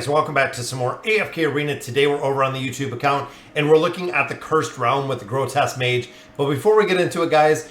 guys, welcome back to some more AFK Arena. Today we're over on the YouTube account and we're looking at the Cursed Realm with the Grotesque Mage. But before we get into it, guys,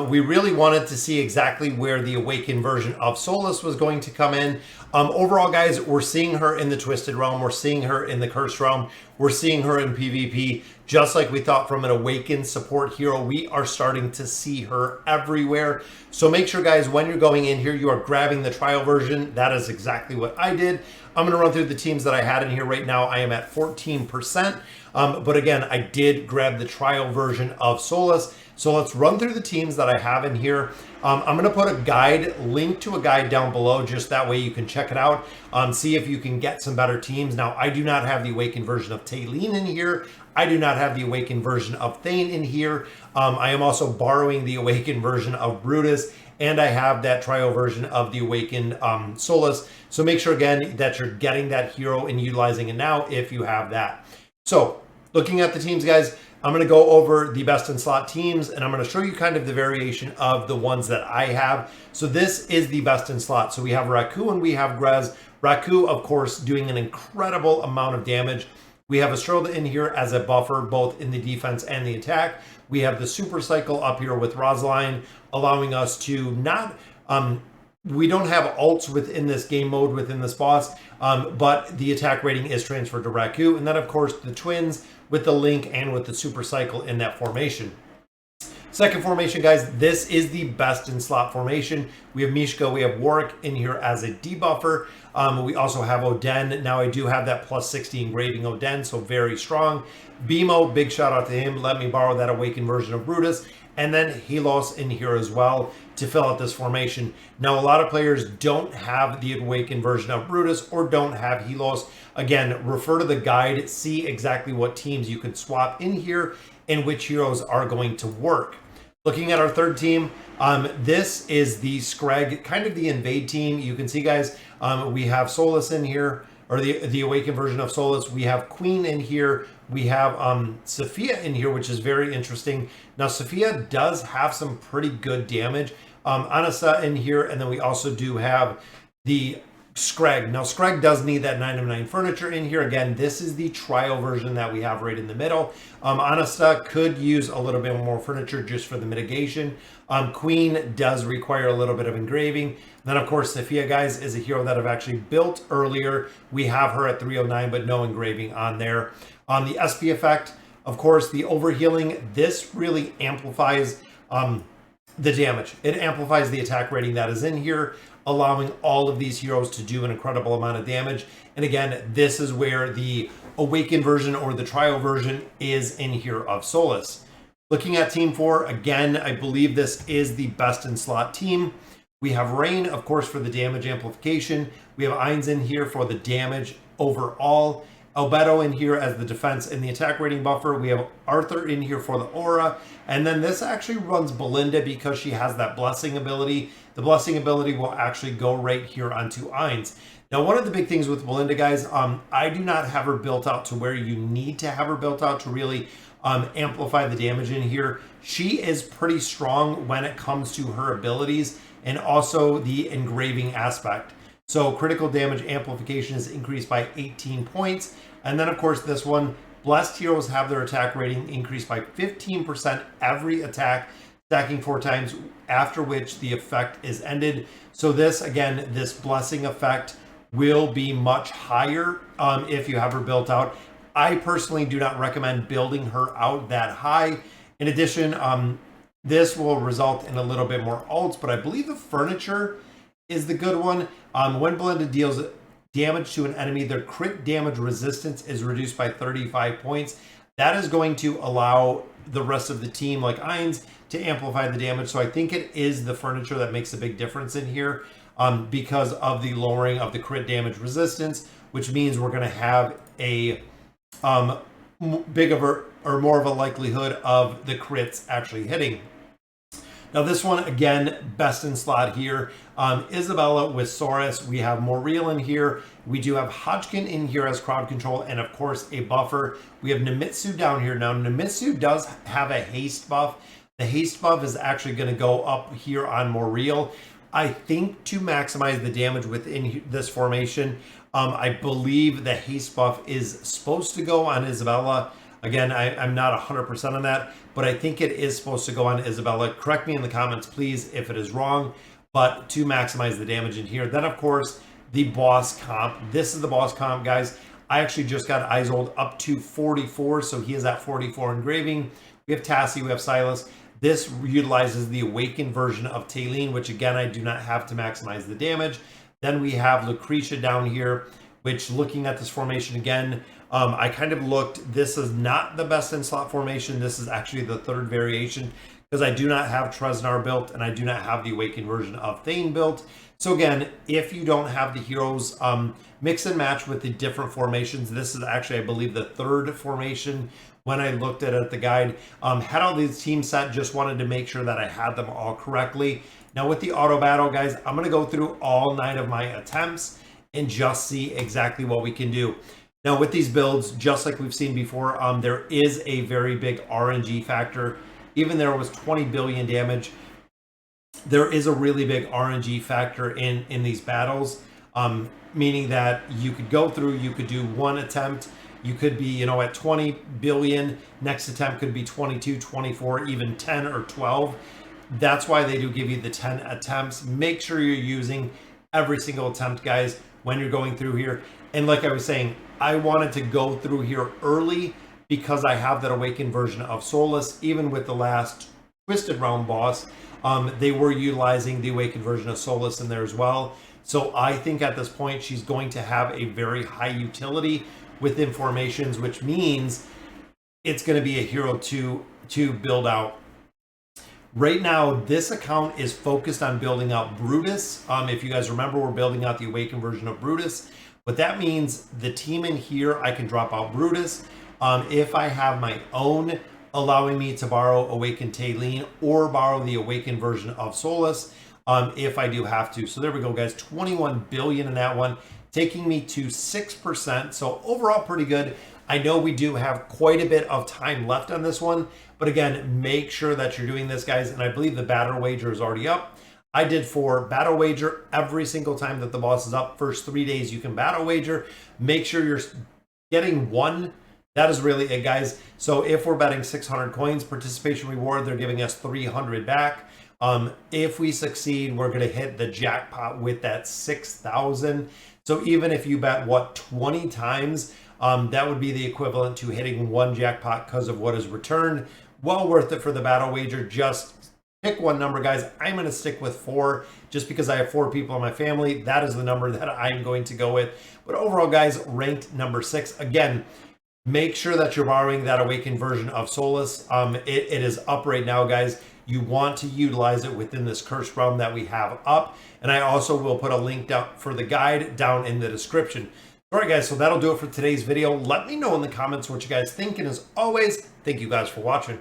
we really wanted to see exactly where the Awakened version of Solise was going to come in. Overall, guys, we're seeing her in the Twisted Realm, we're seeing her in the Cursed Realm, we're seeing her in PvP. Just like we thought from an Awakened support hero, we are starting to see her everywhere. So make sure, guys, when you're going in here, you are grabbing the trial version. That is exactly what I did. I'm going to run through the teams that I had in here right now. I am at 14%. But again, I did grab the trial version of Solise. So let's run through the teams that I have in here. I'm going to put a guide, link to a guide down below, just that way you can check it out, see if you can get some better teams. Now, I do not have the Awakened version of Taylene in here. I do not have the Awakened version of Thane in here. I am also borrowing the Awakened version of Brutus, and I have that trial version of the Awakened Solise. So make sure, again, that you're getting that hero and utilizing it now if you have that. So looking at the teams, guys, I'm going to go over the best in slot teams, and I'm going to show you kind of the variation of the ones that I have. So this is the best in slot. So we have Raku and we have Grez. Raku, of course, doing an incredible amount of damage. We have Estrella in here as a buffer, both in the defense and the attack. We have the super cycle up here with Rosaline, allowing us to not... we don't have ults within this game mode, within this boss, but the attack rating is transferred to Raku. And then, of course, the twins with the Link and with the super cycle in that formation. Second formation, guys, this is the best in slot formation. We have Mishka, we have Warwick in here as a debuffer. We also have Oden. Now I do have that plus 60 engraving Oden, so very strong. Bimo, big shout out to him. Let me borrow that Awakened version of Brutus. And then Helos in here as well to fill out this formation. Now, a lot of players don't have the Awakened version of Brutus or don't have Helos. Again, refer to the guide, see exactly what teams you can swap in here and which heroes are going to work. Looking at our third team, this is the Scrag, kind of the invade team. You can see, guys, we have Solise in here, or the Awakened version of Solise. We have Queen in here. We have Sophia in here, which is very interesting. Now, Sophia does have some pretty good damage. Anasa in here, and then we also do have the Scrag. Now, Scrag does need that 9 of 9 furniture in here. Again, this is the trial version that we have right in the middle. Anasta could use a little bit more furniture just for the mitigation. Queen does require a little bit of engraving. Then, of course, Sophia, guys, is a hero that I've actually built earlier. We have her at 309, but no engraving on there. On the SP effect, of course, the overhealing, this really amplifies the damage. It amplifies the attack rating that is in here, allowing all of these heroes to do an incredible amount of damage. And again, this is where the Awakened version or the trial version is in here of Solise. Looking at Team 4, again, I believe this is the best in slot team. We have Rain, of course, for the damage amplification. We have Ainz in here for the damage overall. Albedo in here as the defense and the attack rating buffer. We have Arthur in here for the aura. And then this actually runs Belinda because she has that blessing ability. The blessing ability will actually go right here onto Ainz. Now, one of the big things with Belinda, guys, I do not have her built out to where you need to have her built out to really amplify the damage in here. She is pretty strong when it comes to her abilities and also the engraving aspect. So critical damage amplification is increased by 18 points. And then, of course, this one, blessed heroes have their attack rating increased by 15% every attack, stacking 4 times, after which the effect is ended. So this, again, this blessing effect will be much higher if you have her built out. I personally do not recommend building her out that high. In addition, this will result in a little bit more ults, but I believe the furniture is the good one. When Belinda deals damage to an enemy, their crit damage resistance is reduced by 35 points. That is going to allow the rest of the team, like Ainz, to amplify the damage. So I think it is the furniture that makes a big difference in here because of the lowering of the crit damage resistance, which means we're going to have a bigger or more of a likelihood of the crits actually hitting. Now this one, again, best in slot here. Isabella with Saurus. We have Moriel in here. We do have Hodgkin in here as crowd control and, of course, a buffer. We have Nemitsu down here. Now, Nemitsu does have a haste buff. The haste buff is actually going to go up here on Moriel. I think to maximize the damage within this formation, I believe the haste buff is supposed to go on Isabella. Again, I'm not 100% on that, but I think it is supposed to go on Isabella. Correct me in the comments, please, if it is wrong, but to maximize the damage in here. Then, of course, the boss comp. This is the boss comp, guys. I actually just got Isolde up to 44, so he is at 44 engraving. We have Tassie, we have Silas. This utilizes the awakened version of Taylene, which again, I do not have to maximize the damage. Then we have Lucretia down here, which looking at this formation again, I kind of looked, this is not the best in slot formation. This is actually the third variation because I do not have Tresnar built and I do not have the awakened version of Thane built. So again, if you don't have the heroes, mix and match with the different formations. This is actually, I believe, the third formation when I looked at the guide. Had all these teams set, just wanted to make sure that I had them all correctly. Now with the auto battle, guys, I'm going to go through all 9 of my attempts and just see exactly what we can do. Now with these builds, just like we've seen before, there is a very big RNG factor. Even there was 20 billion damage, there is a really big RNG factor in these battles, meaning that you could go through, you could do one attempt, you could be, you know, at 20 billion, next attempt could be 22, 24, even 10 or 12. That's why they do give you the 10 attempts. Make sure you're using every single attempt, guys, when you're going through here. And like I was saying, I wanted to go through here early because I have that awakened version of Solise. Even with the last Twisted Realm boss, they were utilizing the awakened version of Solise in there as well. So I think at this point, she's going to have a very high utility within formations, which means it's going to be a hero to build out. Right now, this account is focused on building out Brutus. If you guys remember, we're building out the awakened version of Brutus. What that means, the team in here, I can drop out Brutus. If I have my own, allowing me to borrow Awakened Taylene or borrow the awakened version of Solise, if I do have to. So there we go, guys. 21 billion in that one, taking me to 6%. So overall, pretty good. I know we do have quite a bit of time left on this one, but again, make sure that you're doing this, guys. And I believe the battle wager is already up. I did for battle wager every single time that the boss is up. First 3 days you can battle wager. Make sure you're getting one. That is really it, guys. So if we're betting 600 coins, participation reward, they're giving us 300 back. If we succeed, we're going to hit the jackpot with that 6,000. So even if you bet, what, 20 times, that would be the equivalent to hitting one jackpot because of what is returned. Well worth it for the battle wager. Just pick one number, guys. I'm going to stick with 4 just because I have 4 people in my family. That is the number that I'm going to go with. But overall, guys, ranked number 6. Again, make sure that you're borrowing that awakened version of Solise. It is up right now, guys. You want to utilize it within this cursed realm that we have up. And I also will put a link down for the guide down in the description. All right, guys, so that'll do it for today's video. Let me know in the comments what you guys think. And as always, thank you guys for watching.